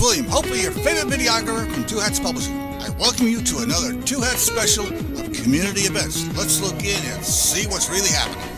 William, hopefully your favorite videographer from Two Hats Publishing. I welcome you to another Two Hats special of community events. Let's look in and see what's really happening.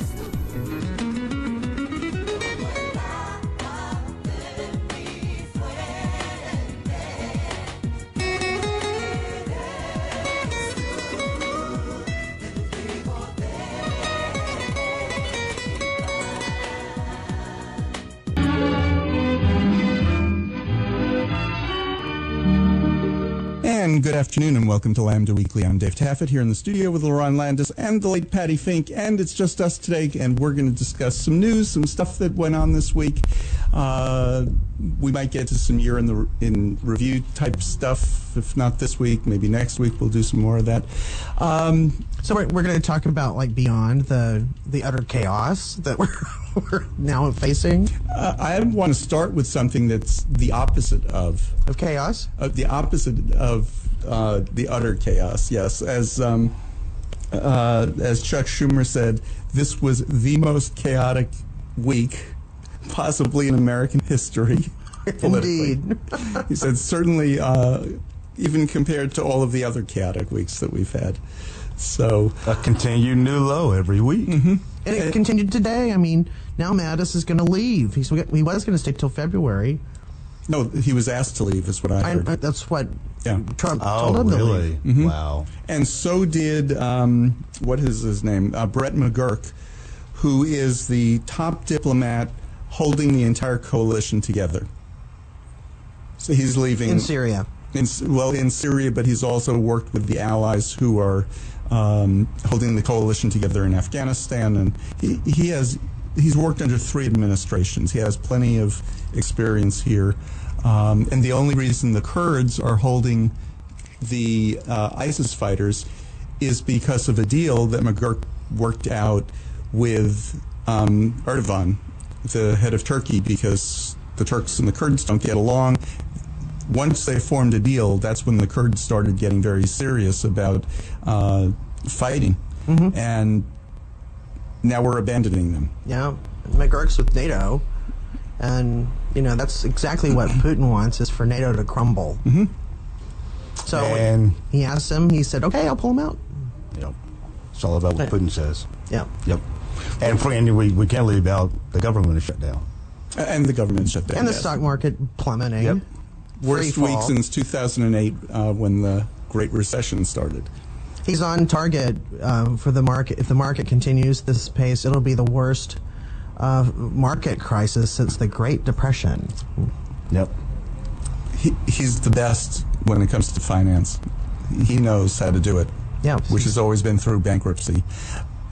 And good afternoon and welcome to Lambda Weekly. I'm Dave Taffet here in the studio with Lerone Landis and the late Patti Fink, and it's just us today, and we're going to discuss some news, some stuff that went on this week. We might get to some year in review type stuff. If not this week, maybe next week we'll do some more of that. So we're going to talk about like beyond the utter chaos that we're now facing. I want to start with something that's the opposite of chaos. The opposite of the utter chaos. Yes, as Chuck Schumer said, this was the most chaotic week possibly in American history. Indeed. He said certainly, even compared to all of the other chaotic weeks that we've had. So a continued new low every week. Mm-hmm. And it continued today. I mean, now Mattis is going to leave. He was going to stay till February. No, he was asked to leave, is what I heard. That's what Trump told him really? to leave. Mm-hmm. Wow. And so did, what is his name? Brett McGurk, who is the top diplomat holding the entire coalition together. So he's leaving. In Syria. In Syria, but he's also worked with the allies who are holding the coalition together in Afghanistan, and he's worked under 3 administrations. He has plenty of experience here, and the only reason the Kurds are holding the ISIS fighters is because of a deal that McGurk worked out with Erdogan, the head of Turkey, because the Turks and the Kurds don't get along. Once they formed a deal, that's when the Kurds started getting very serious about fighting. Mm-hmm. And now we're abandoning them. Yeah, McGurk's with NATO, and that's exactly what Putin wants, is for NATO to crumble. Mm-hmm. So and he asked him, he said, "Okay, I'll pull him out." Yep, it's all about what Putin says. Yeah. Yep. And we can't leave out the government is shut down. And the government shut down. And the stock market plummeting. Yep. Worst week since 2008 when the Great Recession started. He's on target for the market. If the market continues this pace, it'll be the worst market crisis since the Great Depression. Yep. He's the best when it comes to finance. He knows how to do it. Yeah. Which has always been through bankruptcy.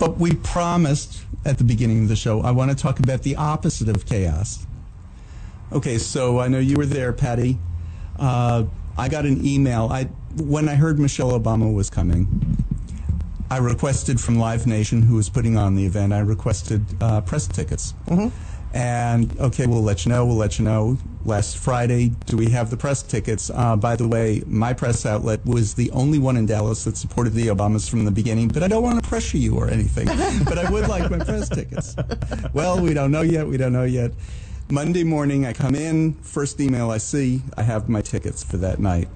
But we promised at the beginning of the show, I want to talk about the opposite of chaos. Okay, so I know you were there, Pattie. I got an email. When I heard Michelle Obama was coming, I requested from Live Nation, who was putting on the event, I requested press tickets. Mm-hmm. And, okay, we'll let you know. Last Friday, do we have the press tickets? By the way, my press outlet was the only one in Dallas that supported the Obamas from the beginning, but I don't want to pressure you or anything. But I would like my press tickets. Well, we don't know yet. Monday morning, I come in, first email I see, I have my tickets for that night.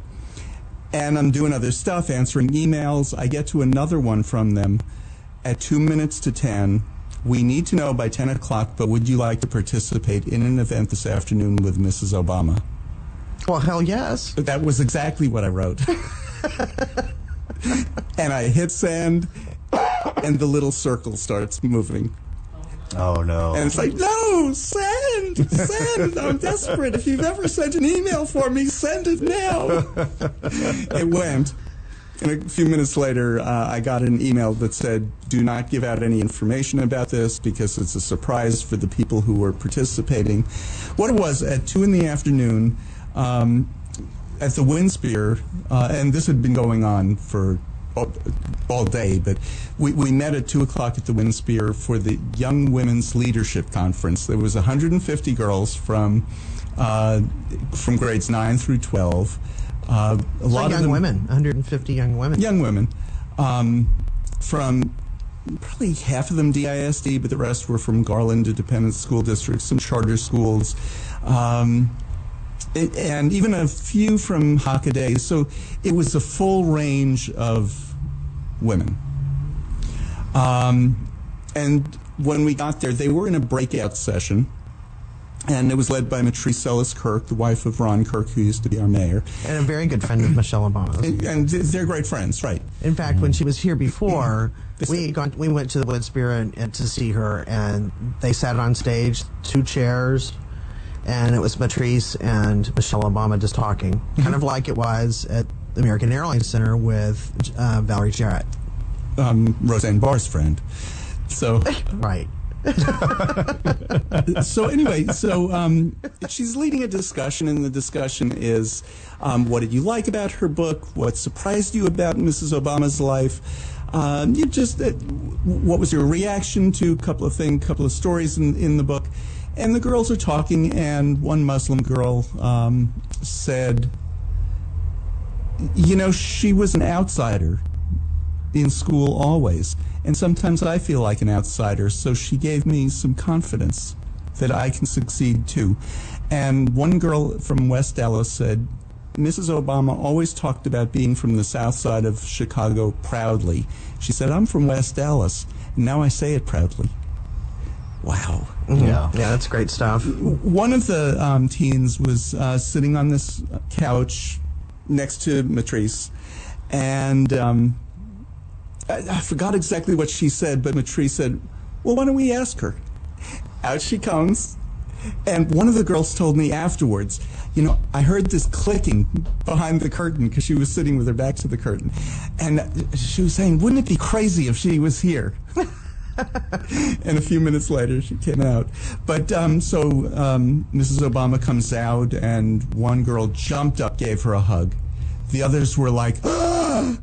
And I'm doing other stuff, answering emails. I get to another one from them at 2 minutes to 10. We need to know by 10 o'clock, but would you like to participate in an event this afternoon with Mrs. Obama? Well, hell yes. That was exactly what I wrote. And I hit send, and the little circle starts moving. Oh, no. And it's like, no, send. I'm desperate. If you've ever sent an email for me, send it now. It went. And a few minutes later, I got an email that said, do not give out any information about this because it's a surprise for the people who were participating. What it was, at 2 in the afternoon, at the Windspear, and this had been going on for all day, but we met at 2 o'clock at the Windspear for the Young Women's Leadership Conference. There was 150 girls from grades 9 through 12. A lot of young women, 150 young women. Young women. From probably half of them DISD, but the rest were from Garland Independent School District, some charter schools. and even a few from Hockaday. So it was a full range of women. And when we got there, they were in a breakout session, and it was led by Matrice Ellis Kirk, the wife of Ron Kirk, who used to be our mayor. And a very good friend of Michelle Obama. And they're great friends, right. In fact, when she was here before, we went to the Wood Spirit and to see her, and they sat on stage, 2 chairs, and it was Matrice and Michelle Obama just talking, kind of like it was at the American Airlines Center with Valerie Jarrett. Roseanne Barr's friend. So right. So anyway, she's leading a discussion, and the discussion is, what did you like about her book? What surprised you about Mrs. Obama's life? What was your reaction to a couple of stories in the book? And the girls are talking, and one Muslim girl said, she was an outsider in school always, and sometimes I feel like an outsider, so she gave me some confidence that I can succeed too. And one girl from West Dallas said, Mrs. Obama always talked about being from the south side of Chicago proudly. She said, I'm from West Dallas, and now I say it proudly. Wow. Mm-hmm. Yeah, that's great stuff. One of the teens was sitting on this couch next to Matrice, and I forgot exactly what she said, but Matrice said, well, why don't we ask her? Out she comes, and one of the girls told me afterwards, I heard this clicking behind the curtain because she was sitting with her back to the curtain, and she was saying, wouldn't it be crazy if she was here? And a few minutes later, she came out. But Mrs. Obama comes out, and one girl jumped up, gave her a hug. The others were like, ah!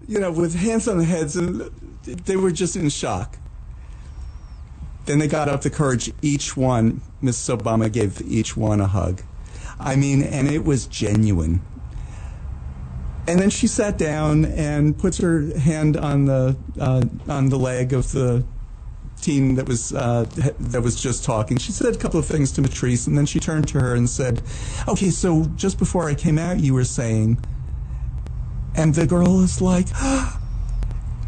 With hands on their heads, and they were just in shock. Then they got up the courage. Each one, Mrs. Obama gave each one a hug. And it was genuine. And then she sat down and puts her hand on the leg of the teen that was just talking. She said a couple of things to Matrice, and then she turned to her and said, "Okay, so just before I came out, you were saying." And the girl is like,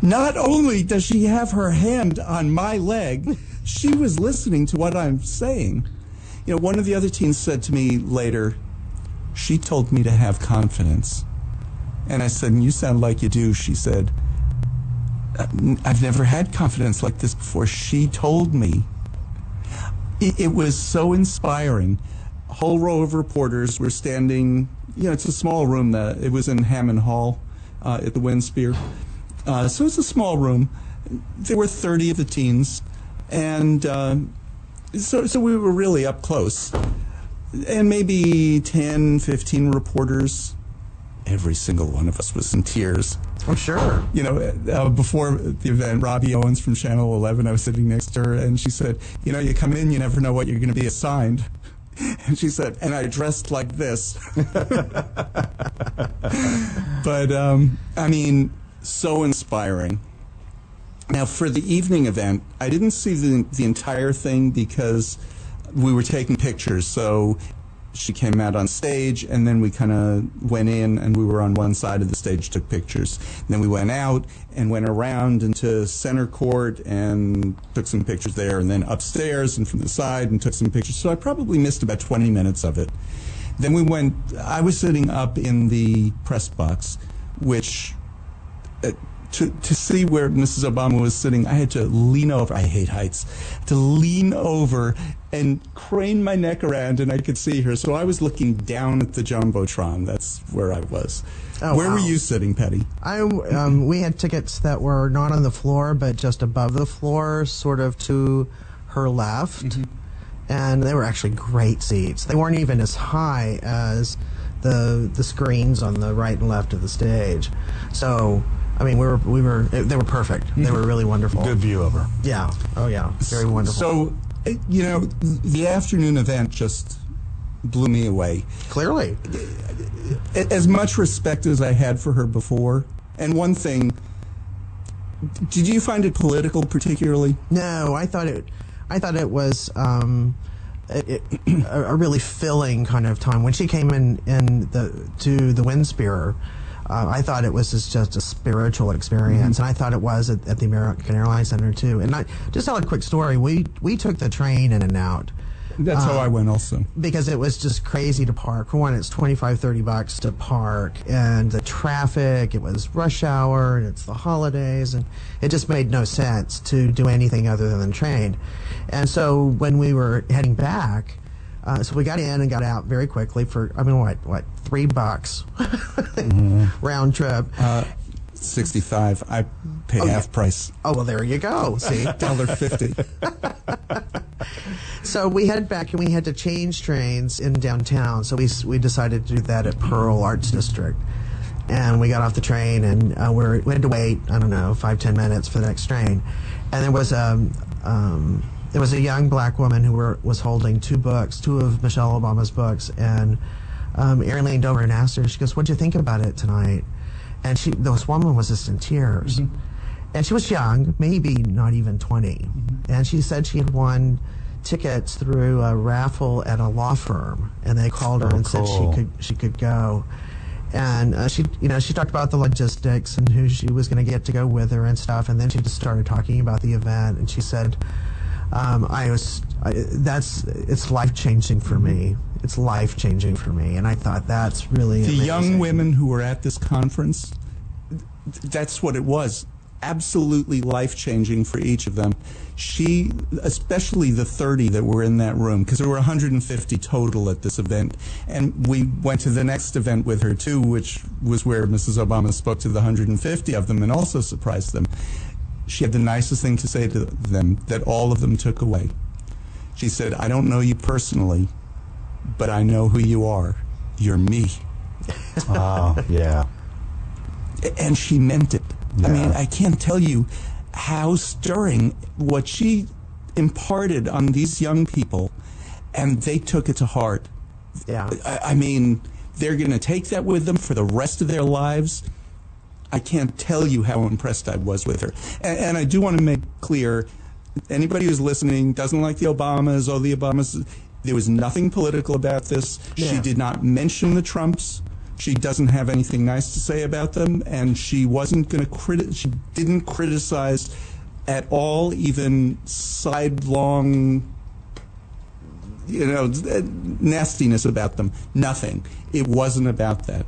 not only does she have her hand on my leg, she was listening to what I'm saying. One of the other teens said to me later, she told me to have confidence. And I said, you sound like you do. She said, I've never had confidence like this before. She told me. It was so inspiring. A whole row of reporters were standing. It's a small room. It was in Hammond Hall at the Windspear. So it's a small room. There were 30 of the teens. And so we were really up close. And maybe 10, 15 reporters. Every single one of us was in tears. Oh, sure. Before the event, Robbie Owens from Channel 11, I was sitting next to her, and she said, you come in, you never know what you're going to be assigned. And she said, and I dressed like this. But, so inspiring. Now, for the evening event, I didn't see the entire thing because we were taking pictures. So she came out on stage, and then we kind of went in, and we were on one side of the stage, took pictures. And then we went out and went around into center court and took some pictures there, and then upstairs and from the side and took some pictures. So I probably missed about 20 minutes of it. Then I was sitting up in the press box, which to see where Mrs. Obama was sitting, I had to lean over. I hate heights. To lean over and crane my neck around, and I could see her. So I was looking down at the Jumbotron. That's where I was. Oh, where wow. were you sitting, Pattie? We had tickets that were not on the floor, but just above the floor, sort of to her left. Mm-hmm. And they were actually great seats. They weren't even as high as the screens on the right and left of the stage. So, they were perfect. Mm-hmm. They were really wonderful. Good view of her. Yeah. Oh, yeah. Very wonderful. So, the afternoon event just blew me away. Clearly. As much respect as I had for her before. And one thing, did you find it political particularly? No, I thought it was a really filling kind of time. When she came to the Windspear, I thought it was just a spiritual experience, and I thought it was at the American Airlines Center too. And just tell a quick story. We took the train in and out. That's how I went also. Because it was just crazy to park. For one, it's $25-$30 to park, and the traffic, it was rush hour, and it's the holidays, and it just made no sense to do anything other than the train. And so when we were heading back, so we got in and got out very quickly for, I mean, what, $3 round trip. 65. I pay half price. Oh, well, there you go. See? $1.50. So we headed back, and we had to change trains in downtown. So we decided to do that at Pearl Arts District. And we got off the train, and we had to wait, I don't know, 5-10 minutes for the next train. And there was a young black woman who was holding two of Michelle Obama's books. And Erin leaned over and asked her, she goes, "What'd you think about it tonight?" And this woman was just in tears. Mm-hmm. And she was young, maybe not even 20. Mm-hmm. And she said she had won tickets through a raffle at a law firm, and they called her and said she could go. And she talked about the logistics and who she was going to get to go with her and stuff. And then she just started talking about the event, and she said, "It's life-changing for me. It's life-changing for me." And I thought that's really amazing. The young women who were at this conference, that's what it was. Absolutely life-changing for each of them. She, especially the 30 that were in that room, because there were 150 total at this event, and we went to the next event with her too, which was where Mrs. Obama spoke to the 150 of them and also surprised them. She had the nicest thing to say to them that all of them took away. She said, "I don't know you personally, but I know who you are. You're me." Oh, yeah. And she meant it. Yeah. I mean, I can't tell you how stirring what she imparted on these young people, and they took it to heart. Yeah. I mean, they're going to take that with them for the rest of their lives. I can't tell you how impressed I was with her. And I do want to make clear, anybody who's listening doesn't like the Obamas or the Obamas, there was nothing political about this. Yeah. She did not mention the Trumps. She doesn't have anything nice to say about them, and she wasn't going to she didn't criticize at all, even sidelong, nastiness about them. Nothing. It wasn't about that.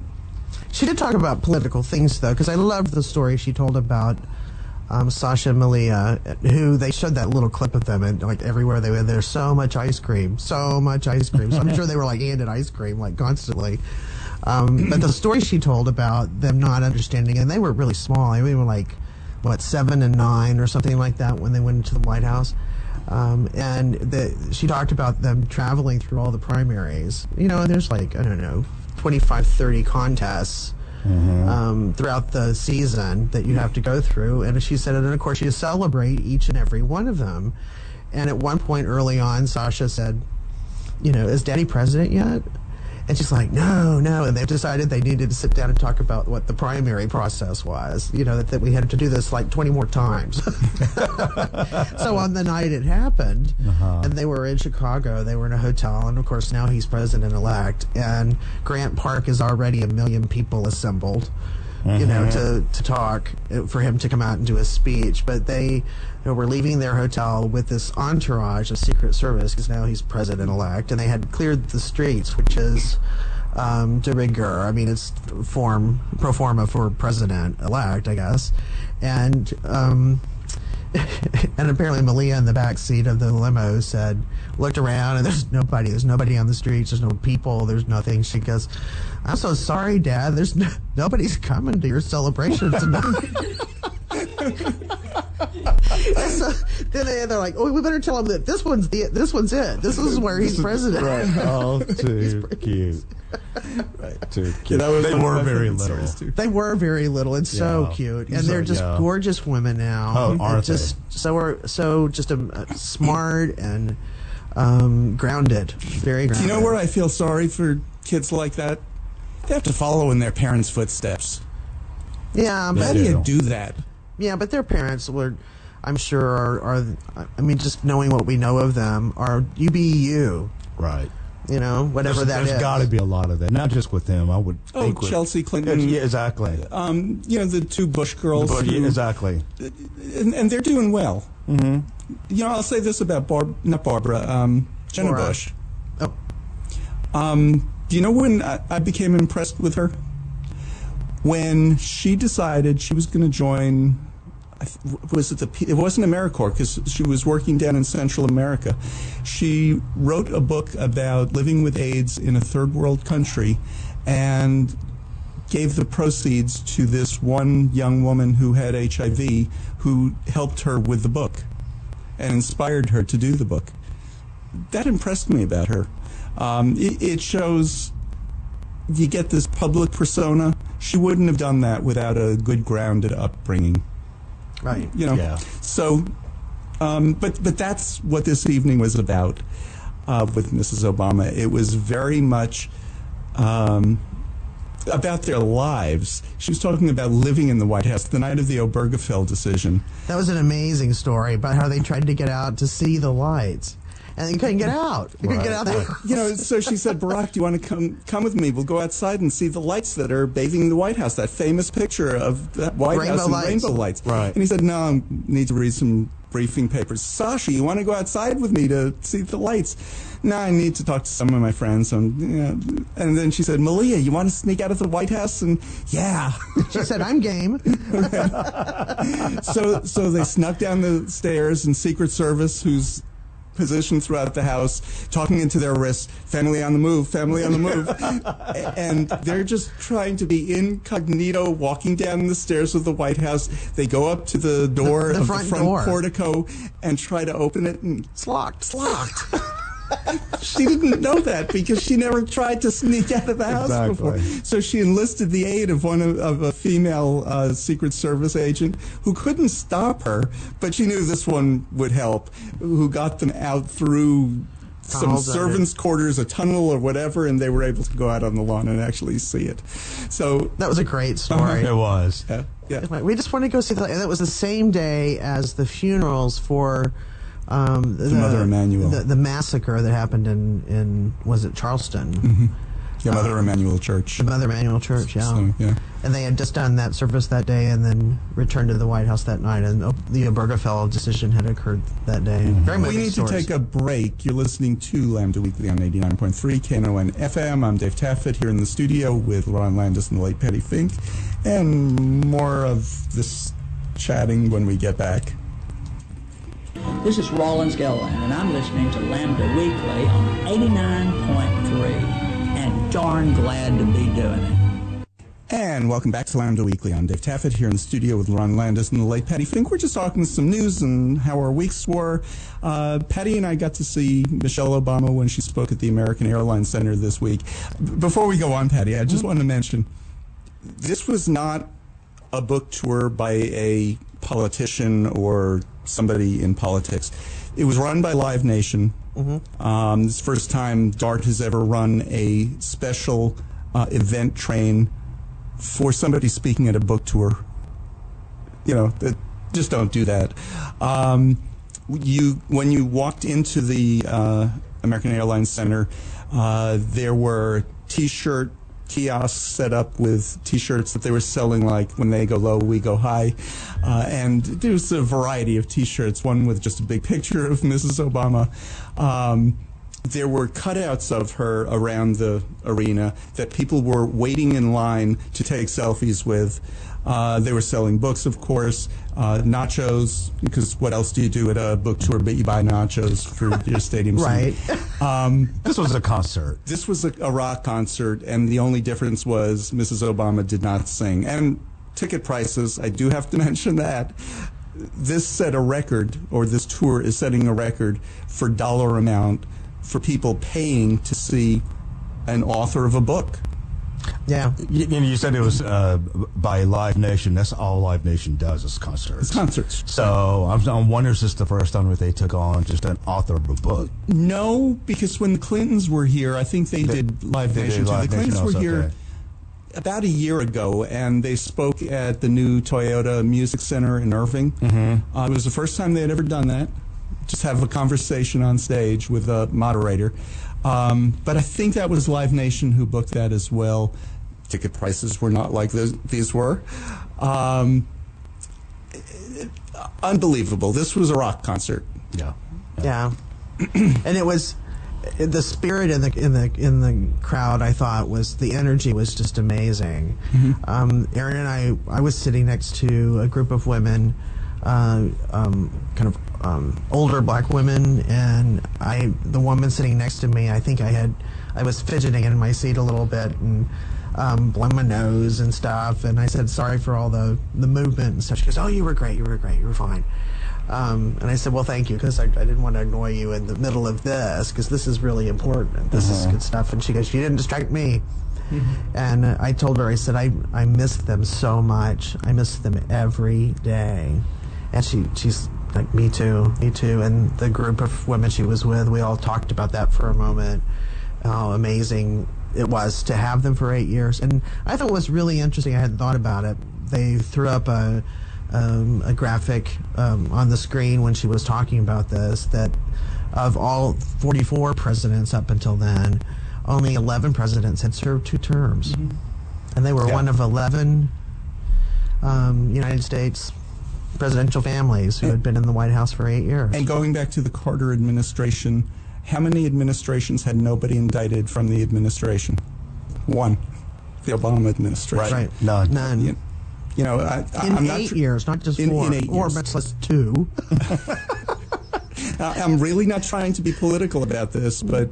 She did talk about political things, though, because I loved the story she told about Sasha and Malia, who they showed that little clip of them, and like everywhere they went, there's so much ice cream. So I'm sure they were like handed ice cream like constantly. But the story she told about them not understanding, and they were really small. They were like, 7 and 9 or something like that when they went into the White House. She talked about them traveling through all the primaries. And there's 25, 30 contests throughout the season that you have to go through. And she said, and of course you celebrate each and every one of them. And at one point early on, Sasha said, "Is Daddy president yet?" And she's like, no. And they've decided they needed to sit down and talk about what the primary process was, that we had to do this like 20 more times. So on the night it happened, and they were in Chicago, they were in a hotel, and of course now he's president-elect, and Grant Park is already 1 million people assembled, to talk, for him to come out and do a speech. But they were leaving their hotel with this entourage of Secret Service, because now he's president-elect, and they had cleared the streets, which is de rigueur. I mean, it's pro forma for president-elect, I guess. And and apparently Malia in the back seat of the limo looked around, and there's nobody on the streets, there's no people, there's nothing. She goes, "I'm so sorry, Dad, nobody's coming to your celebration tonight." So then they're like, "Oh, we better tell him that this one's it. This is where he's president." Right. Oh, too cute. Right. Too cute. They were very little. They were very little. It's so cute, and they're just gorgeous women now. Oh, aren't they? Just smart and grounded. Very grounded. Do you know where I feel sorry for kids like that? They have to follow in their parents' footsteps. Yeah, but how do you do that? Yeah, but their parents were. I'm sure are I mean, just knowing what we know of them, are you be you. Right. You know, whatever that is. There's got to be a lot of that, not just with them. I would think with Chelsea Clinton. Yeah, exactly. You know, the two Bush girls. Yeah, exactly. And they're doing well. Mm-hmm. You know, I'll say this about Jenna Laura. Bush. Oh. Do you know when I became impressed with her? When she decided she was going to join, it wasn't AmeriCorps, because she was working down in Central America. She wrote a book about living with AIDS in a third world country and gave the proceeds to this one young woman who had HIV, who helped her with the book and inspired her to do the book. That impressed me about her. It shows you get this public persona. She wouldn't have done that without a good grounded upbringing. Right. You know. Yeah. So, but that's what this evening was about with Mrs. Obama. It was very much about their lives. She was talking about living in the White House the night of the Obergefell decision. That was an amazing story about how they tried to get out to see the lights. And they couldn't get out. They couldn't get out there. You know, so she said, Barack, do you want to come with me? We'll go outside and see the lights that are bathing the White House, that famous picture of the White House and rainbow lights. Right. And he said, no, I need to read some briefing papers. Sasha, you want to go outside with me to see the lights? No, I need to talk to some of my friends. And then she said, Malia, you want to sneak out of the White House? And yeah. She said, I'm game. So they snuck down the stairs, and Secret Service, who's positioned throughout the house, talking into their wrists, family on the move, family on the move. And they're just trying to be incognito, walking down the stairs of the White House. They go up to the door of the front portico and try to open it, and It's locked. it's locked. She didn't know that because she never tried to sneak out of the house before. So she enlisted the aid of a female Secret Service agent who couldn't stop her, but she knew this one would help, who got them out through some servants' quarters, a tunnel or whatever, and they were able to go out on the lawn and actually see it. So That was a great story. It was. yeah. We just wanted to go see that. And that was the same day as the funerals for the Mother Emanuel. The massacre that happened in was it Charleston? Mm-hmm. Yeah, Mother Emanuel Church. The Mother Emanuel Church, yeah. So, yeah. And they had just done that service that day and then returned to the White House that night. And the Obergefell decision had occurred that day. Very We need to take a break. You're listening to Lambda Weekly on 89.3 Knon FM. I'm Dave Taffet here in the studio with Lerone Landis and the late Patti Fink. And more of this chatting when we get back. This is Rollins Gilliland, and I'm listening to Lambda Weekly on 89.3, and darn glad to be doing it. And welcome back to Lambda Weekly. I'm Dave Taffet here in the studio with Lerone Landis and the late Patti Fink. We're just talking some news and how our weeks were. Patty and I got to see Michelle Obama when she spoke at the American Airlines Center this week. Before we go on, Patty, I just want to mention, this was not a book tour by a politician or somebody in politics. It was run by Live Nation. Mm-hmm. This is the first time DART has ever run a special event train for somebody speaking at a book tour. You know, just don't do that. When you walked into the American Airlines Center, there were T-shirt kiosks set up with T-shirts that they were selling, like when they go low, we go high. And there's a variety of T-shirts, one with just a big picture of Mrs. Obama. There were cutouts of her around the arena that people were waiting in line to take selfies with. They were selling books, of course, nachos, because what else do you do at a book tour but you buy nachos for your stadium seat? Right. This was a concert. This was a rock concert, and the only difference was Mrs. Obama did not sing. And ticket prices, I do have to mention that. This set a record, or this tour is setting a record for dollar amount for people paying to see an author of a book. Yeah. You said it was by Live Nation. That's all Live Nation does is concerts. It's concerts. So I'm wondering if this is the first time that they took on just an author of a book. No, because when the Clintons were here, I think they did Live Nation too. The Clintons were here. about a year ago, and they spoke at the new Toyota Music Center in Irving. It was the first time they had ever done that. Just have a conversation on stage with a moderator. But I think that was Live Nation who booked that as well. Ticket prices were not like these were. Unbelievable. This was a rock concert. Yeah. And it was the spirit in the crowd. I thought was the energy was just amazing. Aaron and I was sitting next to a group of women, older black women, and the woman sitting next to me, I think I was fidgeting in my seat a little bit and blowing my nose and stuff, and I said sorry for all the movement and stuff. She goes, "Oh, you were great, you were fine." And I said, well, thank you, because I didn't want to annoy you in the middle of this, because this is really important. This is good stuff. And she goes, you didn't distract me. And I told her, I said, I miss them so much. I miss them every day. And she's like, me too. And the group of women she was with, we all talked about that for a moment, how amazing it was to have them for 8 years. And I thought it was really interesting. I hadn't thought about it. They threw up a graphic on the screen when she was talking about this, that of all 44 presidents up until then, only 11 presidents had served 2 terms. And they were one of 11 United States presidential families who had been in the White House for 8 years. And going back to the Carter administration, how many administrations had nobody indicted from the administration? 1. The Obama administration. Right. None. You know, I'm not 8 years, not just 4, in 8 or years. much less 2. I'm really not trying to be political about this, but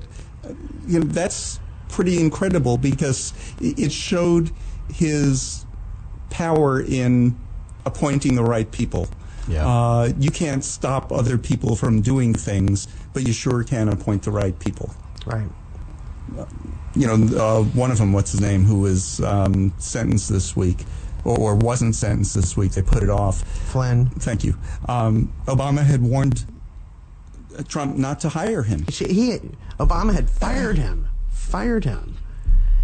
that's pretty incredible, because it showed his power in appointing the right people. You can't stop other people from doing things, but you sure can appoint the right people. Right. One of them, what's his name, who was sentenced this week, or wasn't sentenced this week. They put it off. Flynn. Thank you. Obama had warned Trump not to hire him. Obama had fired him,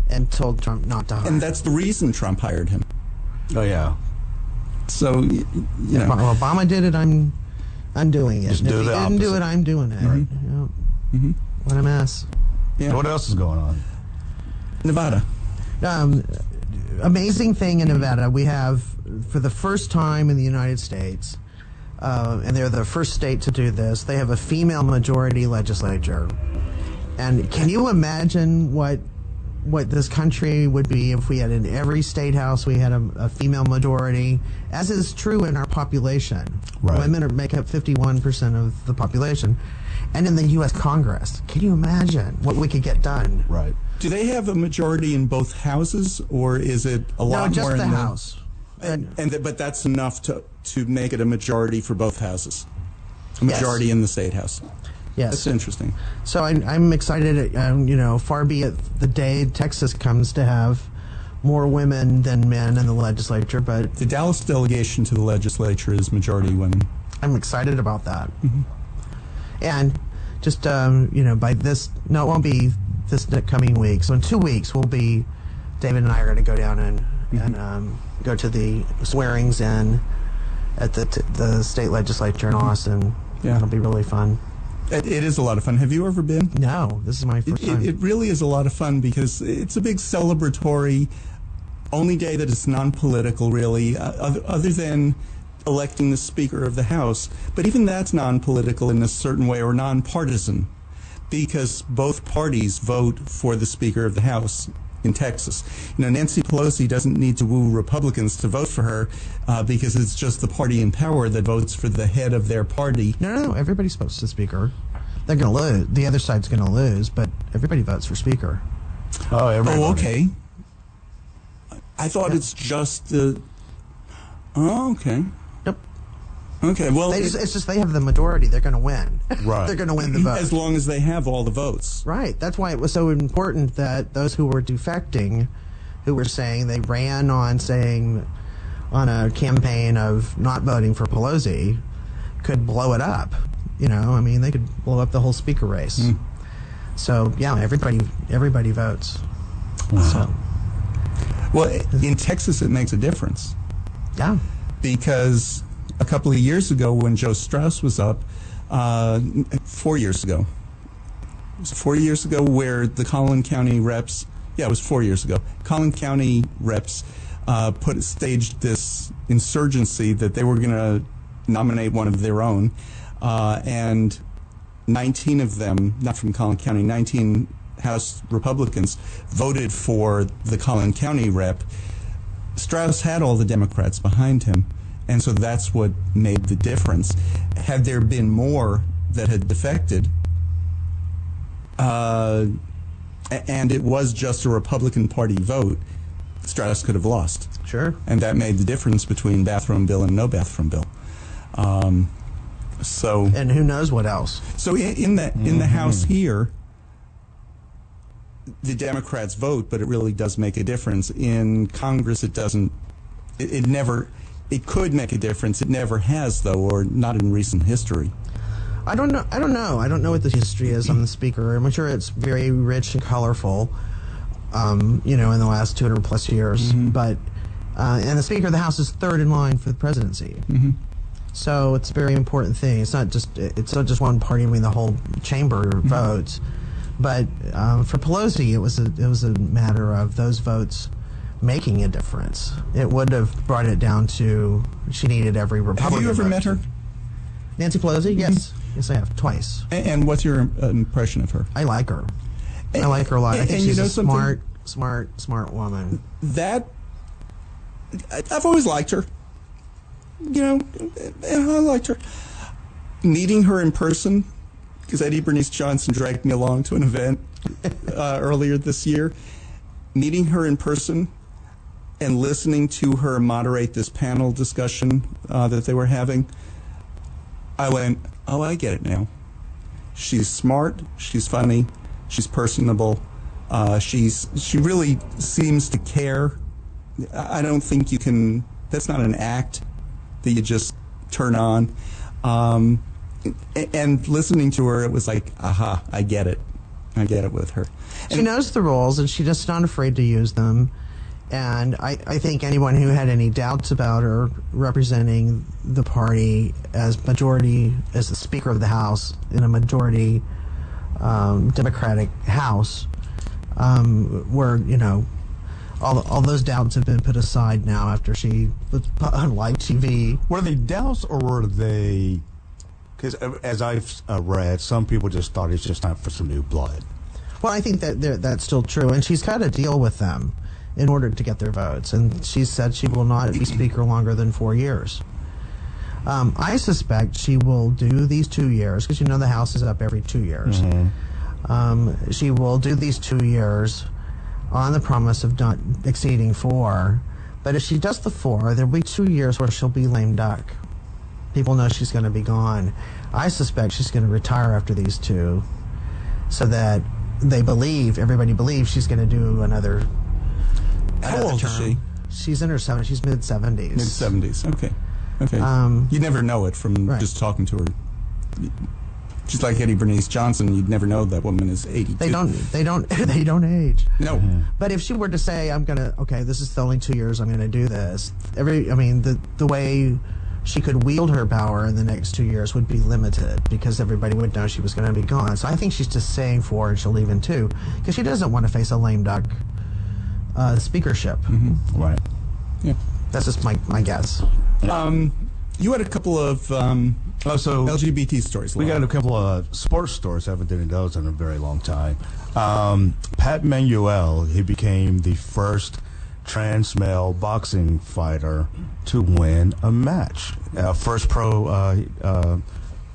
and told Trump not to hire him. And that's the reason Trump hired him. Oh, yeah. So, If Obama did it, I'm doing it. Just And do if he the didn't do opposite. it, I'm doing it. Right. What a mess. Yeah. What else is going on? Nevada. Amazing thing in Nevada, we have, for the first time in the United States, and they're the first state to do this, they have a female majority legislature. And can you imagine what this country would be if we had in every state house we had a female majority, as is true in our population. Right. Women make up 51% of the population. And in the U.S. Congress, can you imagine what we could get done? Right. Do they have a majority in both houses, or is it a lot No, just more in the House. But that's enough to make it a majority for both houses? A majority in the state house? Yes. That's interesting. So I'm excited. Far be it the day Texas comes to have more women than men in the legislature, but The Dallas delegation to the legislature is majority women. I'm excited about that. And just by this, no, it won't be this coming week. So in 2 weeks, David and I are going to go down and go to the swearings in at the state legislature in Austin. Yeah. It'll be really fun. It is a lot of fun. Have you ever been? No, this is my first time. It really is a lot of fun, because it's a big celebratory, only day that is non-political, really, other than electing the Speaker of the House. But even that's non-political in a certain way, or non-partisan, because both parties vote for the Speaker of the House in Texas. Nancy Pelosi doesn't need to woo Republicans to vote for her, because it's just the party in power that votes for the head of their party. No. Everybody votes for Speaker. They're going to lose. The other side's going to lose, but everybody votes for Speaker. Oh, everybody. Oh, okay. I thought it's just the... Oh, okay. Yep. Okay, well... It's just they have the majority. They're going to win. Right. They're going to win the vote. as long as they have all the votes. Right. That's why it was so important that those who were defecting, who were saying they ran on a campaign of not voting for Pelosi, could blow it up. They could blow up the whole Speaker race. So yeah, everybody votes. Wow. So. Well, in Texas, it makes a difference. Yeah. Because a couple of years ago, when Joe Strauss was up, 4 years ago. It was 4 years ago where the Collin County reps, it was 4 years ago. Collin County reps staged this insurgency that they were going to nominate one of their own, and 19 of them, not from Collin County, 19 House Republicans voted for the Collin County rep. Strauss had all the Democrats behind him, and so that's what made the difference. Had there been more that had defected, and it was just a Republican Party vote, Strauss could have lost. Sure. And that made the difference between bathroom bill and no bathroom bill. And who knows what else? So in the House here, the Democrats vote, but it really does make a difference. In Congress, it doesn't. It could make a difference. It never has, though, or not in recent history. I don't know. I don't know what the history is on the Speaker. I'm sure it's very rich and colorful, in the last 200 plus years. Mm-hmm. But and the Speaker of the House is third in line for the presidency. Mm-hmm. So it's a very important thing. It's not just one party. I mean, the whole chamber mm-hmm. votes. But for Pelosi, it was a matter of those votes making a difference. It would have brought it down to she needed every Republican. Have you ever met her? Nancy Pelosi? Mm-hmm. Yes, I have twice. And what's your impression of her? I like her. I like her a lot. I think she's a smart woman. I've always liked her. I liked her. Meeting her in person, because Eddie Bernice Johnson dragged me along to an event earlier this year. Meeting her in person and listening to her moderate this panel discussion that they were having, I went, oh, I get it now. She's smart, she's funny, she's personable, she really seems to care. I don't think you can, that's not an act that you just turn on. And listening to her, it was like, aha, I get it. I get it with her. She knows the rules, and she's just not afraid to use them. And I think anyone who had any doubts about her representing the party as the Speaker of the House in a majority Democratic House, all those doubts have been put aside now after she was on live TV. Were they doubts, or were they... Because as I've read, some people just thought it's just time for some new blood. Well, I think that's still true, and she's got to deal with them in order to get their votes. And she said she will not be Speaker longer than 4 years. I suspect she will do these 2 years, because the House is up every 2 years. Mm-hmm. She will do these 2 years on the promise of not exceeding 4. But if she does the 4, there'll be 2 years where she'll be lame duck. People know she's going to be gone. I suspect she's going to retire after these 2, so that everybody believes she's going to do another How old term. Is she? She's in her 70s. She's mid-70s. Mid-70s, okay. You never know it from just talking to her. Just like Eddie Bernice Johnson, you'd never know that woman is 82. They don't age. No. Mm-hmm. But if she were to say, this is the only 2 years I'm going to do this, the way she could wield her power in the next 2 years would be limited, because everybody would know she was going to be gone. So I think she's just saying 4 and she'll leave in 2, because she doesn't want to face a lame duck speakership. Mm-hmm. Right. Yeah. That's just my guess. You had a couple of LGBT stories. We got a couple of sports stories. I haven't done those in a very long time. Pat Manuel, he became the first trans male boxing fighter to win a match, first pro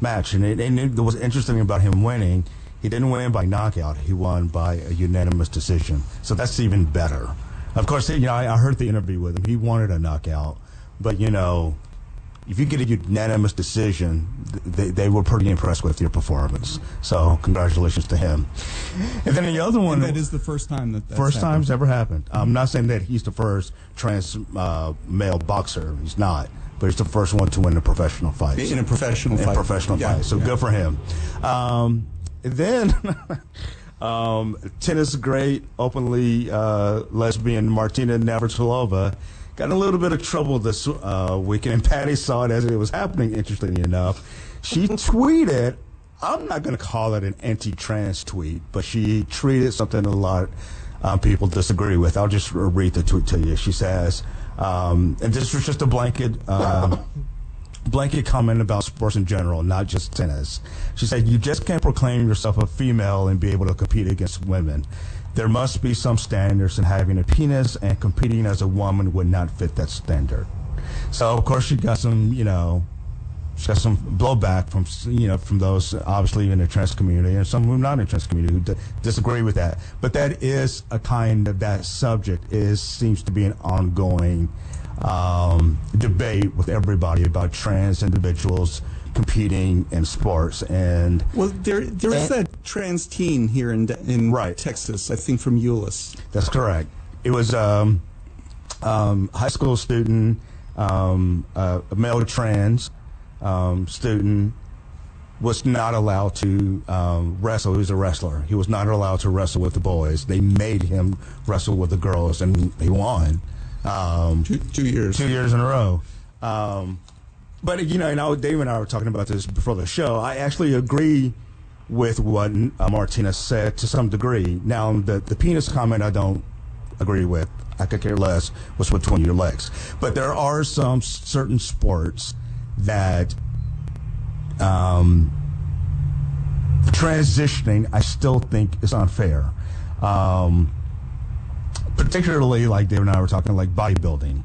match. And it was interesting about him winning. He didn't win by knockout. He won by a unanimous decision. So that's even better. Of course, I heard the interview with him. He wanted a knockout, but if you get a unanimous decision, they were pretty impressed with your performance. So congratulations to him. And then the other one... And that is the first time that's First happened. time's ever happened. I'm not saying that he's the first trans male boxer. He's not. But he's the first one to win a professional fight. In a professional fight. So good for him. Then Tennis great, openly lesbian Martina Navratilova got in a little bit of trouble this weekend, and Pattie saw it as it was happening, interestingly enough. She tweeted, I'm not going to call it an anti-trans tweet, but she tweeted something a lot people disagree with. I'll just read the tweet to you. She says, and this was just a blanket comment about sports in general, not just tennis. She said, you just can't proclaim yourself a female and be able to compete against women. There must be some standards, and having a penis and competing as a woman would not fit that standard. So, of course, she got some, she got some blowback from those obviously in the trans community and some who are not in the trans community who disagree with that. But that is that subject seems to be an ongoing debate with everybody about trans individuals competing in sports. And well, there is that trans teen here in Texas, I think from Euless. That's correct. It was high school student, a male trans student was not allowed to wrestle. He was a wrestler. He was not allowed to wrestle with the boys. They made him wrestle with the girls, and he won. 2 years. 2 years in a row. But, Dave and I were talking about this before the show. I actually agree with what Martina said to some degree. Now, the penis comment I don't agree with. I could care less what's between your legs. But there are some certain sports that transitioning, I still think, is unfair. Particularly, like Dave and I were talking, like bodybuilding.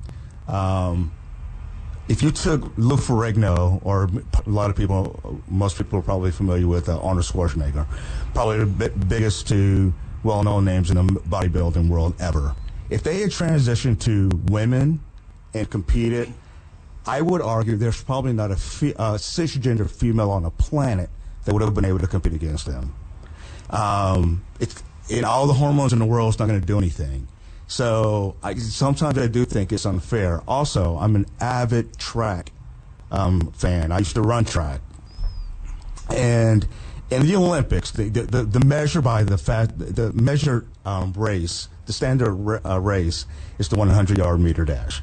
If you took Lou Ferrigno, or a lot of people, most people are probably familiar with Arnold Schwarzenegger, probably the biggest two well-known names in the bodybuilding world ever. If they had transitioned to women and competed, I would argue there's probably not a cisgender female on the planet that would have been able to compete against them. All the hormones in the world is not going to do anything. So sometimes I do think it's unfair. Also, I'm an avid track fan. I used to run track, and in the Olympics, the measure by the measured race, the standard race is the 100-yard meter dash,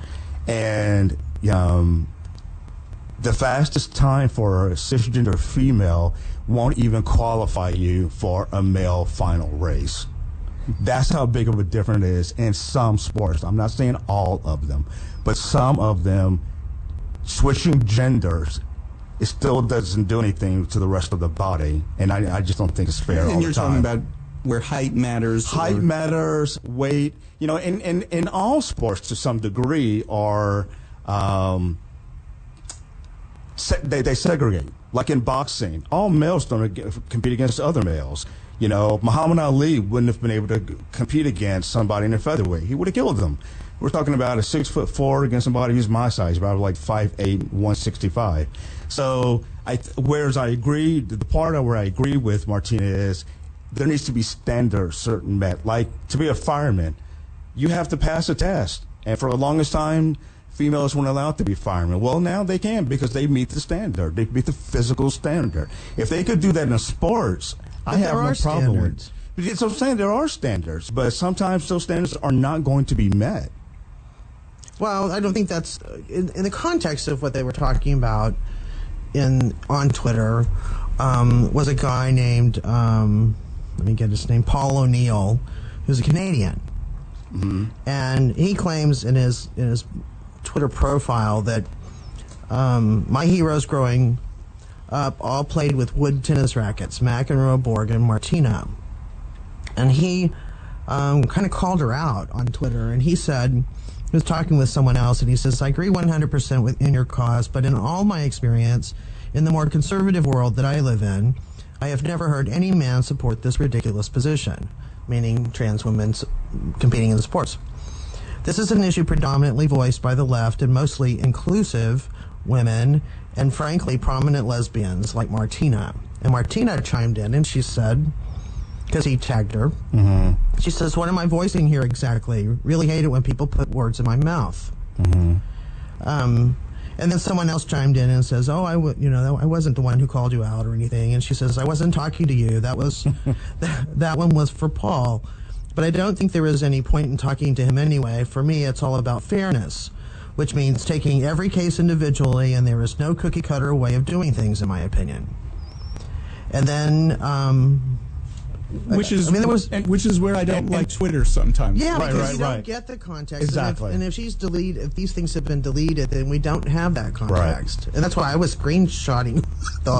and the fastest time for a cisgender female won't even qualify you for a male final race. That's how big of a difference it is in some sports. I'm not saying all of them, but some of them, switching genders, it still doesn't do anything to the rest of the body, and I just don't think it's fair. And you're talking about where height matters. Height matters, weight. In all sports to some degree are they segregate. Like in boxing, all males don't compete against other males. Muhammad Ali wouldn't have been able to compete against somebody in a featherweight. He would have killed them. We're talking about a 6'4" against somebody who's my size, about like 5'8", 165. So, whereas I agree, the part where I agree with Martina is there needs to be standards certain met. Like to be a fireman, you have to pass a test, and for the longest time, females weren't allowed to be firemen. Well, now they can because they meet the standard. They meet the physical standard. If they could do that in sports, I have no problem with it. So I'm saying there are standards, but sometimes those standards are not going to be met. Well, I don't think that's in the context of what they were talking about on Twitter. Was a guy named let me get his name, Paul O'Neill, who's a Canadian, and he claims in his Twitter profile that my heroes growing up all played with wood tennis rackets, McEnroe, Borg, and Martina. And he kind of called her out on Twitter, and he said, he was talking with someone else, and he says, I agree 100% in your cause, but in all my experience, in the more conservative world that I live in, I have never heard any man support this ridiculous position, meaning trans women competing in the sports. This is an issue predominantly voiced by the left and mostly inclusive women and, frankly, prominent lesbians like Martina. And Martina chimed in and she said, because he tagged her, she says, what am I voicing here exactly? Really hate it when people put words in my mouth. And then someone else chimed in and says, "Oh, I wasn't the one who called you out or anything." And she says, "I wasn't talking to you. That was that one was for Paul." But I don't think there is any point in talking to him anyway. For me, it's all about fairness, which means taking every case individually, and there is no cookie cutter way of doing things, in my opinion. And then, which is where I don't like Twitter sometimes. Yeah, because you don't get the context. Exactly. And if these things have been deleted, then we don't have that context. Right. And that's why I was screenshotting.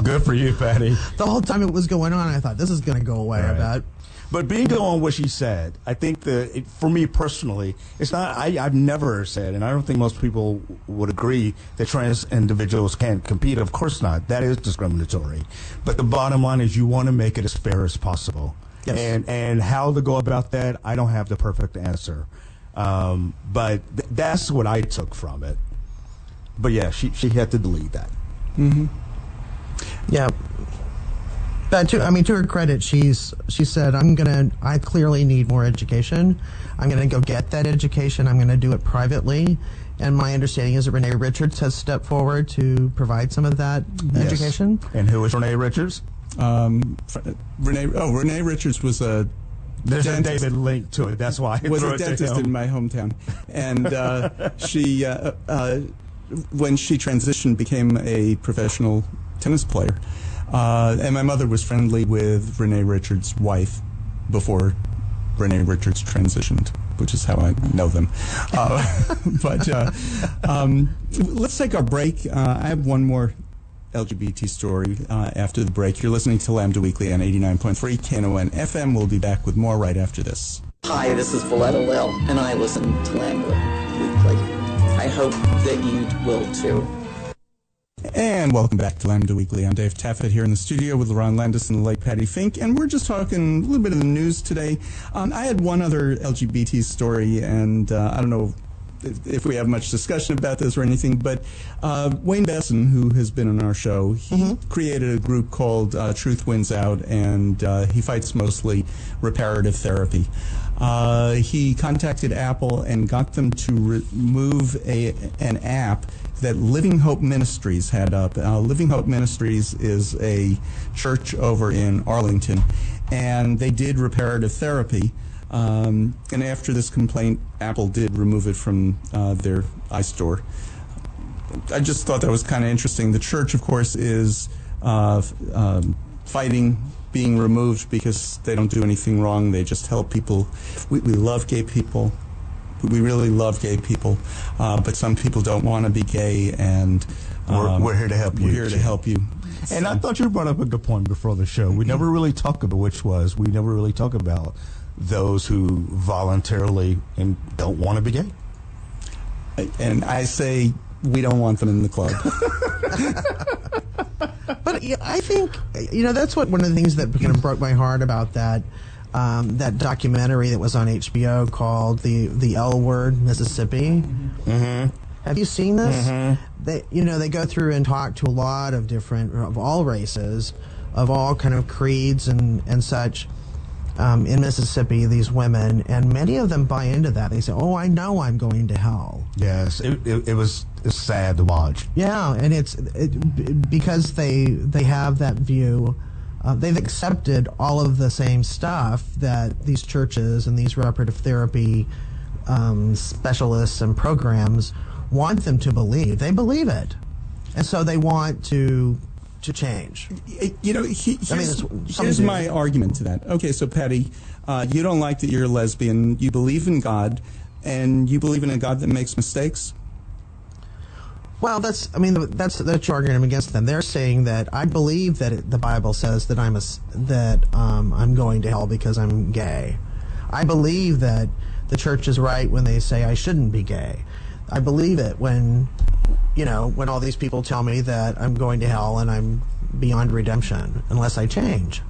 Good for you, Patty. The whole time it was going on, I thought, this is going to go away, I bet. But being on what she said, I think for me personally, it's not. I've never said, and I don't think most people would agree that trans individuals can't compete. Of course not. That is discriminatory. But the bottom line is, you want to make it as fair as possible. Yes. And how to go about that, I don't have the perfect answer. But that's what I took from it. But yeah, she had to delete that. Mm-hmm. Yeah. But to her credit, she said, I clearly need more education. I'm going to go get that education. I'm going to do it privately. And my understanding is that Renee Richards has stepped forward to provide some of that education. And who is Renee Richards? Renee Richards was a There's dentist. a David link to it. That's why I was threw a it to dentist him. in my hometown. And she, when she transitioned, became a professional tennis player. And my mother was friendly with Renee Richards' wife before Renee Richards transitioned, which is how I know them. But let's take our break. I have one more LGBT story after the break. You're listening to Lambda Weekly on 89.3 Knon FM. We'll be back with more right after this. Hi, this is Valletta Lil, and I listen to Lambda Weekly. I hope that you will too. And welcome back to Lambda Weekly. I'm Dave Taffet here in the studio with Lerone Landis and the late Patti Fink, and we're just talking a little bit of the news today. I had one other LGBT story, and I don't know if we have much discussion about this or anything, but Wayne Besson, who has been on our show, he created a group called Truth Wins Out, and he fights mostly reparative therapy. He contacted Apple and got them to remove an app that Living Hope Ministries had up. Living Hope Ministries is a church over in Arlington, and they did reparative therapy. And after this complaint, Apple did remove it from their iStore. I just thought that was kind of interesting. The church, of course, is fighting being removed because they don't do anything wrong. They just help people. We love gay people. We really love gay people, but some people don't want to be gay, and we're here to help you. We're here to help you. And I thought you brought up a good point before the show. We never really talk about we never really talk about those who voluntarily and don't want to be gay. And I say we don't want them in the club. But I think that's one of the things that kind of broke my heart about that. That documentary that was on HBO called the L Word, Mississippi. Mm-hmm. Have you seen this? Mm-hmm. They go through and talk to a lot of all races, of all kind of creeds and such in Mississippi, these women, and many of them buy into that. They say, "Oh, I know I'm going to hell." Yes, it's sad to watch. Yeah, and it's because they have that view. They've accepted all of the same stuff that these churches and these reparative therapy specialists and programs want them to believe. They believe it, and so they want to change. Here's my argument to that. Okay, so Patty, you don't like that you're a lesbian. You believe in God, and you believe in a God that makes mistakes. Well, that's your argument against them. They're saying that I believe that the Bible says that I'm going to hell because I'm gay. I believe that the church is right when they say I shouldn't be gay. I believe it when all these people tell me that I'm going to hell and I'm beyond redemption unless I change.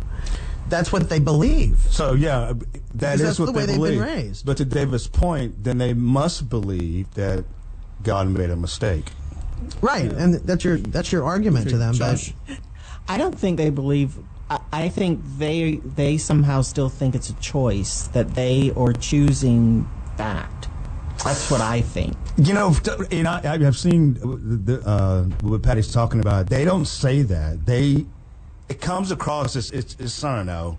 That's what they believe. So yeah, that's what the way they they've believe. been raised. But to David's point, then they must believe that God made a mistake. Right, and that's your argument to them. Josh? But I don't think they believe. I think they somehow still think it's a choice that they are choosing that. That's what I think. I've seen what Patty's talking about. They don't say that. It comes across as it's I don't know.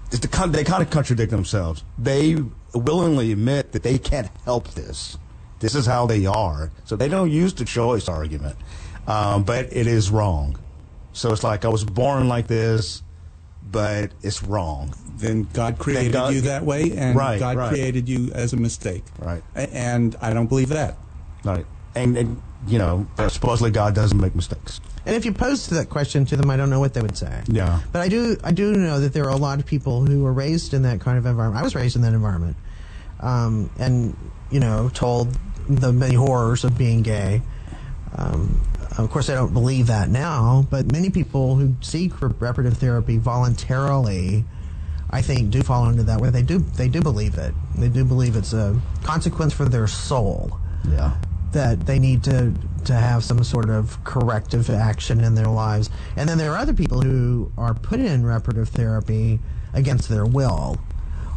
They kind of contradict themselves. They willingly admit that they can't help this. This is how they are. So they don't use the choice argument, but it is wrong. So it's like I was born like this, but it's wrong. Then God created you that way, and God created you as a mistake. Right. And I don't believe that. Right. And supposedly God doesn't make mistakes. And if you posed that question to them, I don't know what they would say. Yeah. But I do know that there are a lot of people who were raised in that kind of environment. I was raised in that environment, and told the many horrors of being gay. Of course, I don't believe that now, but many people who seek reparative therapy voluntarily, I think, do fall into that way. They do believe it. They do believe it's a consequence for their soul. Yeah. That they need to have some sort of corrective action in their lives. And then there are other people who are put in reparative therapy against their will,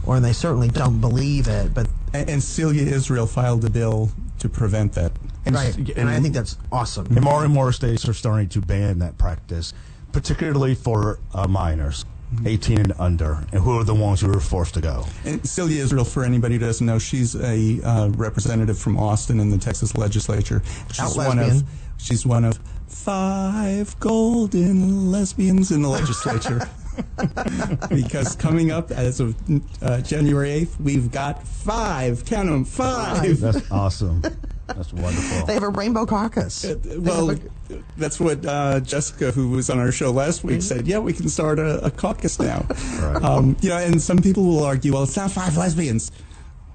or they certainly don't believe it. But and Celia Israel filed a bill to prevent that. And I think that's awesome. And more states are starting to ban that practice, particularly for minors, 18 and under, and who are the ones who are forced to go. And Celia Israel, for anybody who doesn't know, she's a representative from Austin in the Texas legislature. She's one of 5 golden lesbians in the legislature. Because coming up as of January 8th, we've got 5. Count them, 5. That's awesome. That's wonderful. They have a rainbow caucus. That's what Jessica, who was on our show last week, said. Yeah, we can start a caucus now. Right. And some people will argue, well, it's not 5 lesbians.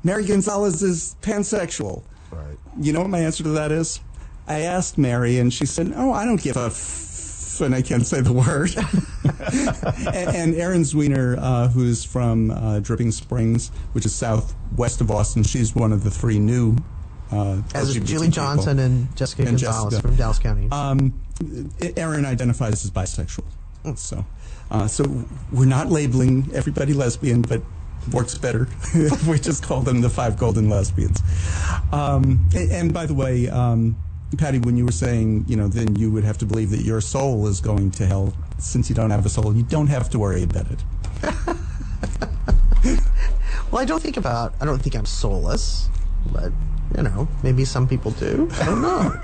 Mary Gonzalez is pansexual. Right. You know what my answer to that is? I asked Mary, and she said, "Oh, I don't give a and I can't say the word." and Erin Zwiener, who's from Dripping Springs, which is southwest of Austin, she's one of the 3 new as LGBT Julie Johnson people. and Jessica Gonzalez from Dallas County. Erin identifies as bisexual. So we're not labeling everybody lesbian, but works better if we just call them the 5 golden lesbians. And by the way, Patty, when you were saying, then you would have to believe that your soul is going to hell. Since you don't have a soul, you don't have to worry about it. Well, I don't think I'm soulless, but, maybe some people do. I don't know.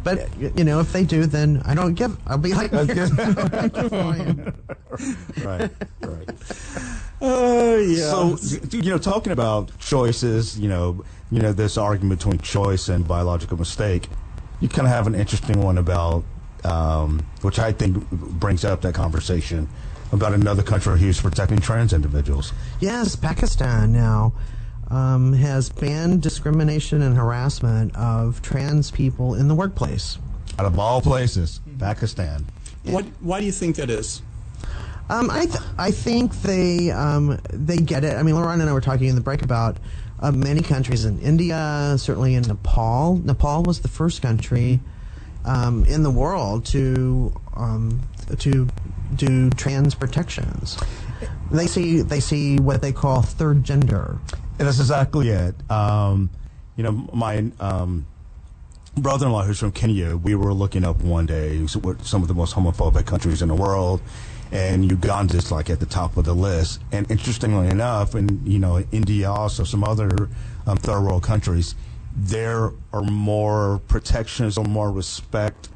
But, if they do, then I'll be like, Right. Yeah. So, talking about choices, this argument between choice and biological mistake, you kind of have an interesting one about, which I think brings up that conversation, about another country who's protecting trans individuals. Yes, Pakistan now has banned discrimination and harassment of trans people in the workplace. Out of all places, Pakistan. Why do you think that is? I think they get it. I mean, Lerone and I were talking in the break about many countries in India, certainly in Nepal. Nepal was the first country in the world to do trans protections. They see what they call third gender. And that's exactly it. My brother-in-law, who's from Kenya, we were looking up one day what some of the most homophobic countries in the world, and Uganda's like at the top of the list. And interestingly enough, and India, also some other third world countries, there are more protections or more respect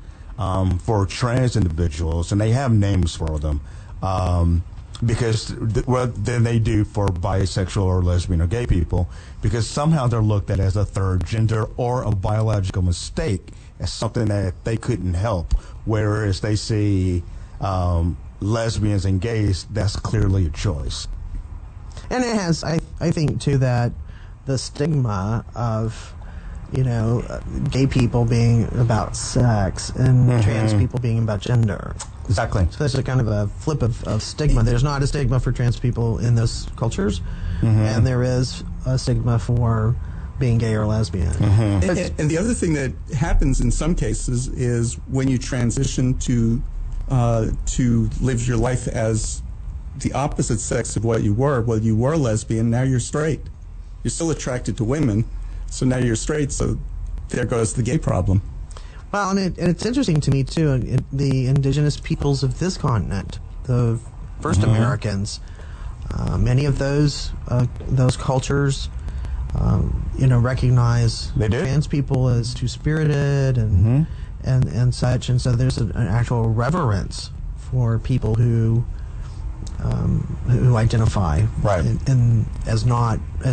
for trans individuals, and they have names for them. Because than they do for bisexual or lesbian or gay people, because somehow they're looked at as a third gender or a biological mistake, as something that they couldn't help. Whereas they see lesbians and gays, that's clearly a choice. And it has, I think, too, that the stigma of gay people being about sex and trans people being about gender. Exactly. So there's a kind of a flip of stigma. There's not a stigma for trans people in those cultures, and there is a stigma for being gay or lesbian. And the other thing that happens in some cases is when you transition to live your life as the opposite sex of what you were. Well, you were lesbian, now you're straight. You're still attracted to women, so now you're straight, so there goes the gay problem. Well, and it's interesting to me, too, the indigenous peoples of this continent, the first Americans, many of those cultures, recognize trans people as two-spirited and such, and so there's an actual reverence for people who identify as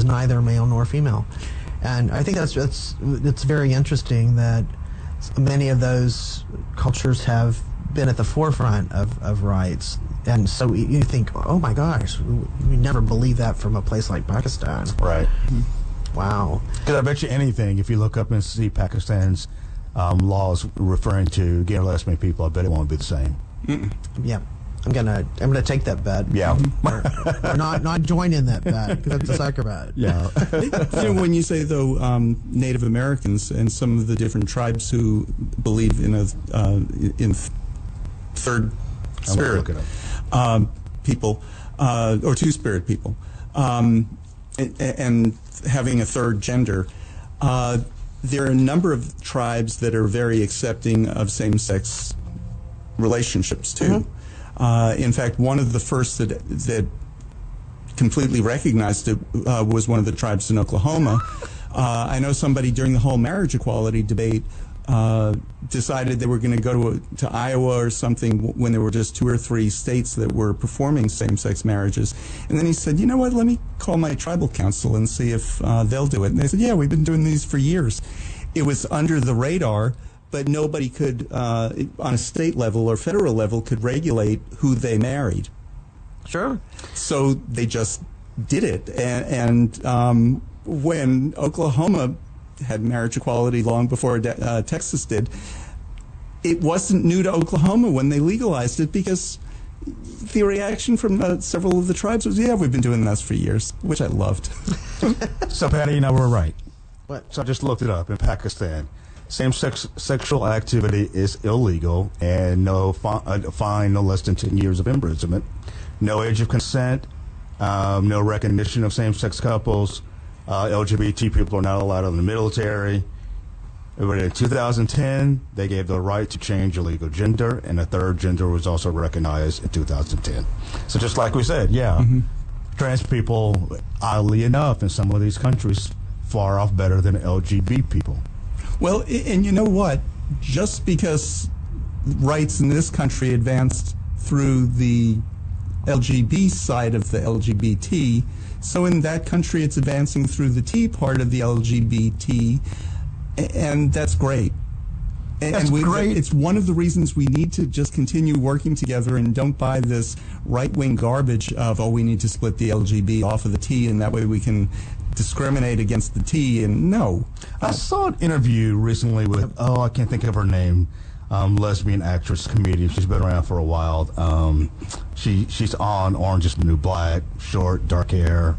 neither male nor female, and I think it's very interesting that many of those cultures have been at the forefront of rights, and so you think, oh my gosh, we never believe that from a place like Pakistan. Right. Wow. Because I bet you anything, if you look up and see Pakistan's laws referring to gay or lesbian people, I bet it won't be the same. Yeah. I'm gonna take that bet. Yeah. Or not join in that bet, because that's a sucker bet. Yeah. When you say, though, Native Americans and some of the different tribes who believe in third spirit people, or two-spirit people, and having a third gender, there are a number of tribes that are very accepting of same-sex relationships, too. In fact, one of the first that completely recognized it was one of the tribes in Oklahoma. I know somebody during the whole marriage equality debate decided they were going to go to Iowa or something when there were just 2 or 3 states that were performing same-sex marriages. And then he said, you know what, let me call my tribal council and see if they'll do it. And they said, yeah, we've been doing these for years. It was under the radar, but nobody could, on a state level or federal level, could regulate who they married. Sure. So they just did it. And when Oklahoma had marriage equality long before Texas did, it wasn't new to Oklahoma when they legalized it, because the reaction from several of the tribes was, yeah, we've been doing this for years, which I loved. So, Patty, you know, we're right. What? So I just looked it up in Pakistan. Same-sex sexual activity is illegal, and no fine no less than 10 years of imprisonment, no age of consent, no recognition of same-sex couples, LGBT people are not allowed in the military. But in 2010, they gave the right to change your legal gender, and a third gender was also recognized in 2010. So just like we said, trans people, oddly enough, in some of these countries, far off better than LGBT people. Well, and you know what? Just because rights in this country advanced through the LGBT side of the LGBT, so in that country it's advancing through the T part of the LGBT, and that's great. That's great. It's one of the reasons we need to just continue working together and don't buy this right-wing garbage of, oh, we need to split the LGBT off of the T, and that way we can discriminate against the T. And no. I saw an interview recently with, I can't think of her name, lesbian actress, comedian. She's been around for a while. She's on Orange is the New Black, short, dark hair,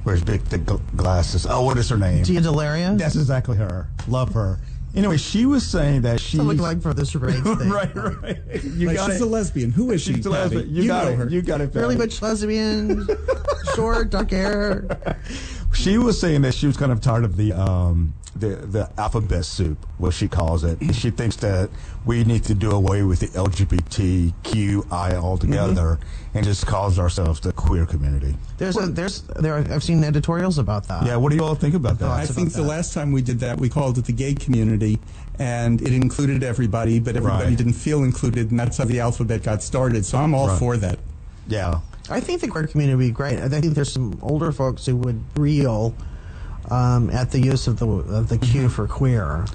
wears big, thick glasses. Oh, what is her name? Tia Delaria? That's exactly her. Love her. Anyway, she was saying that she look like for the charades thing. right. You like got she's it. a lesbian. Who is she? She's a lesbian. You got it. Her. You got it. Fairly much lesbian, short, dark hair. She was saying that she was kind of tired of the alphabet soup, what she calls it. She thinks that we need to do away with the LGBTQI altogether and just call ourselves the queer community. I've seen editorials about that. Yeah, what do you all think about that? I think the last time we did that, we called it the gay community, and it included everybody, but everybody didn't feel included, and that's how the alphabet got started. So I'm all for that. Yeah. I think the queer community would be great. I think there's some older folks who would reel at the use of the Q for queer.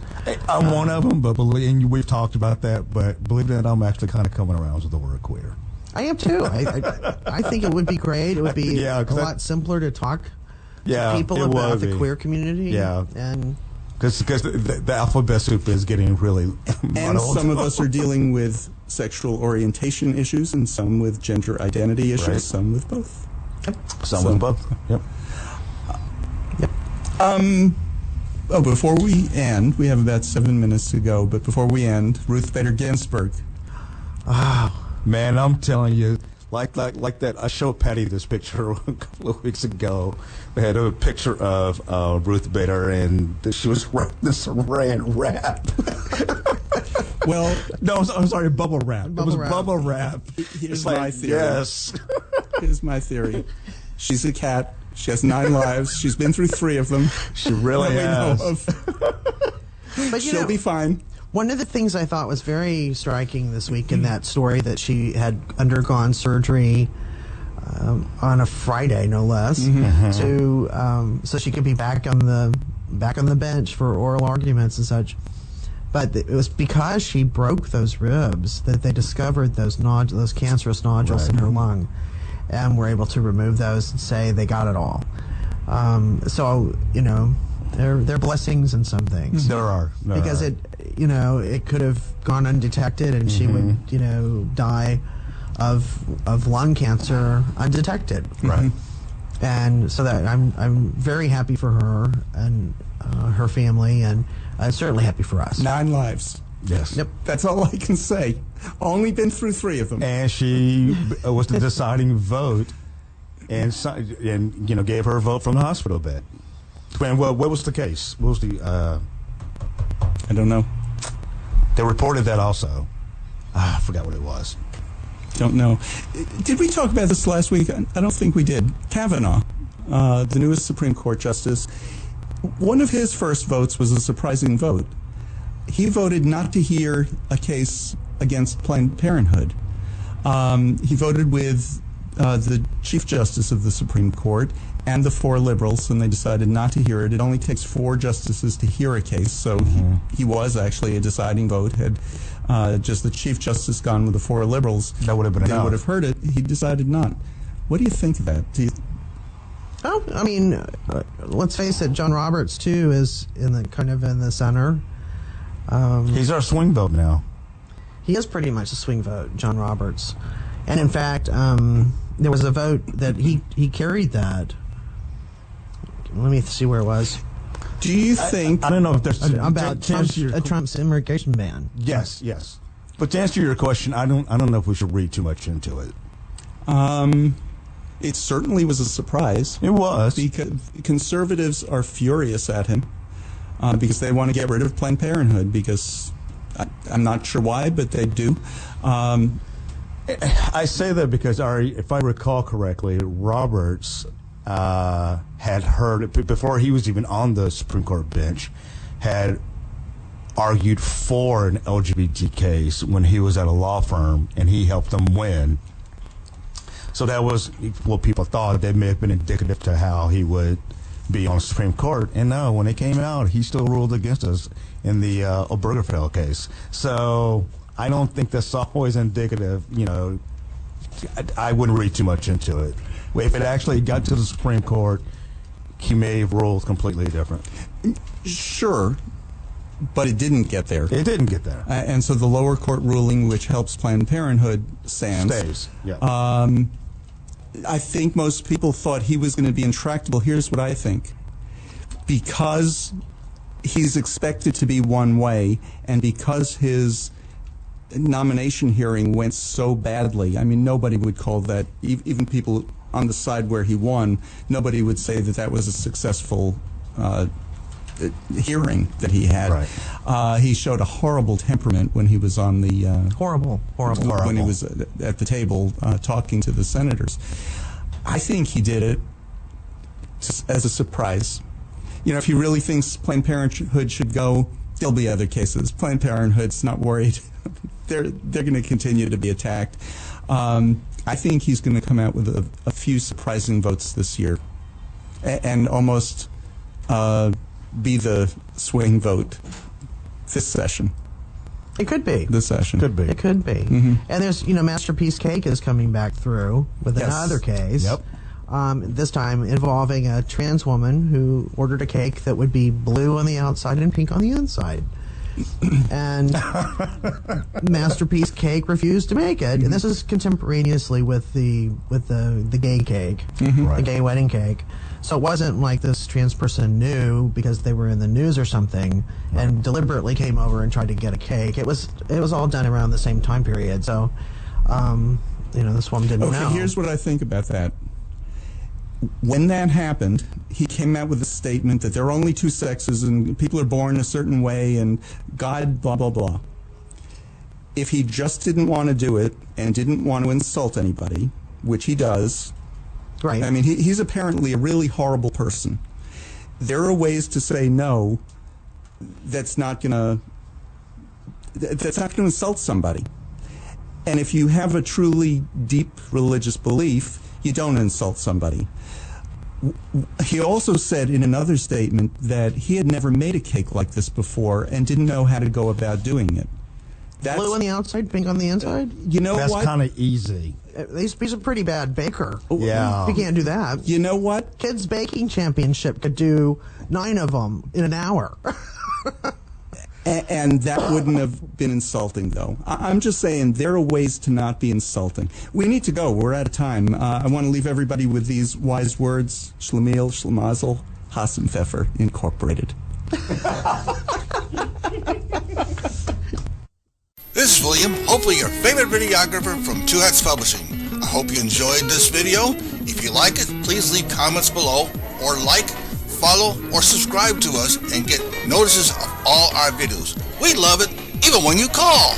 I'm one of them, but we've talked about that, but believe it or not, I'm actually kind of coming around with the word queer. I am too. I think it would be great. It would be a lot simpler to talk to people about the queer community. Yeah. And because the alphabet soup is getting really and muddled. some of us are dealing with sexual orientation issues, and some with gender identity issues, some with both. Some with both. Yep. Before we end, we have about 7 minutes to go, but before we end, Ruth Bader Ginsburg. Man, I'm telling you, Like that. I showed Patty this picture a couple of weeks ago. They had a picture of Ruth Bader, and she was wearing this saran wrap. Well, No, I'm sorry, bubble wrap. Bubble wrap. Bubble wrap. here's It's my like, theory. yes. Here's my theory. She's a cat. She has 9 lives. She's been through 3 of them. She really that we know has. of. But you She'll know, be fine. one of the things I thought was very striking this week in that story that she had undergone surgery on a Friday, no less, to so she could be back on the bench for oral arguments and such. But it was because she broke those ribs that they discovered those cancerous nodules in her lung, and were able to remove those and say they got it all. So you know, there are blessings in some things. There are. Because it could have gone undetected, and she would die of lung cancer undetected. Right. And so that I'm very happy for her and her family, and I'm certainly happy for us. 9 lives. Yes. Yep. That's all I can say. Only been through 3 of them. And she was the deciding vote, and gave her a vote from the hospital bed. And what was the case? What was the? I don't know. They reported that also. I forgot what it was. Don't know. Did we talk about this last week? I don't think we did. Kavanaugh, the newest Supreme Court justice, one of his first votes was a surprising vote. He voted not to hear a case against Planned Parenthood. He voted with the Chief Justice of the Supreme Court and the 4 liberals, and they decided not to hear it. It only takes 4 justices to hear a case, so he was actually a deciding vote. Had just the Chief Justice gone with the 4 liberals, That would have been they enough. would have heard it. He decided not. What do you think of that? Oh, I mean, let's face it. John Roberts too is in the center. He's our swing vote now. He is pretty much a swing vote, John Roberts, and in fact, there was a vote that he carried that. Let me see where it was. Do you think... I don't know if there's About to answer your- Trump's immigration ban. Yes. But to answer your question, I don't know if we should read too much into it. It certainly was a surprise. It was. Because conservatives are furious at him because they want to get rid of Planned Parenthood, because I'm not sure why, but they do. I say that because, if I recall correctly, Roberts had heard, before he was even on the Supreme Court bench, had argued for an LGBT case when he was at a law firm, and he helped them win. So that was what people thought. That may have been indicative to how he would be on the Supreme Court. And no, when it came out, he still ruled against us in the Obergefell case. So I don't think that's always indicative. I wouldn't read too much into it. If it actually got to the Supreme Court, he may have ruled completely different. Sure, but it didn't get there. It didn't get there. And so the lower court ruling, which helps Planned Parenthood, Stays. Yeah. I think most people thought he was going to be intractable. Here's what I think. Because he's expected to be one way, and because his nomination hearing went so badly, I mean, nobody would call that, even people on the side where he won, nobody would say that that was a successful hearing that he had. Right. He showed a horrible temperament when he was on the Horrible. when he was at the table talking to the senators. I think he did it as a surprise. If he really thinks Planned Parenthood should go, there'll be other cases. Planned Parenthood's not worried. They're going to continue to be attacked. I think he's going to come out with a few surprising votes this year, and almost be the swing vote this session. It could be. This session. Could be. It could be. Mm-hmm. And there's, Masterpiece Cake is coming back through with another case. Yep. This time involving a trans woman who ordered a cake that would be blue on the outside and pink on the inside. And Masterpiece Cake refused to make it. And this is contemporaneously with the gay cake, the gay wedding cake. So it wasn't like this trans person knew because they were in the news or something and deliberately came over and tried to get a cake. It was all done around the same time period. So this woman didn't know. Okay, here's what I think about that. When that happened, he came out with a statement that there are only two sexes and people are born a certain way and God, blah, blah, blah. If he just didn't want to do it and didn't want to insult anybody, which he does, Right. I mean, he's apparently a really horrible person. There are ways to say no that's not going to insult somebody. And if you have a truly deep religious belief, you don't insult somebody. He also said in another statement that he had never made a cake like this before and didn't know how to go about doing it. Blue on the outside, pink on the inside? You know That's what? kind of easy. He's a pretty bad baker. Yeah. He can't do that. You know what? Kids Baking Championship could do 9 of them in an hour. And that wouldn't have been insulting, though. I'm just saying there are ways to not be insulting. We need to go. We're out of time. I want to leave everybody with these wise words. Schlemiel, Schlemazel, Hassem Pfeffer, Incorporated. This is William, hopefully your favorite videographer from Two Hats Publishing. I hope you enjoyed this video. If you like it, please leave comments below or like, follow, or subscribe to us and get notices of all our videos. We love it, even when you call.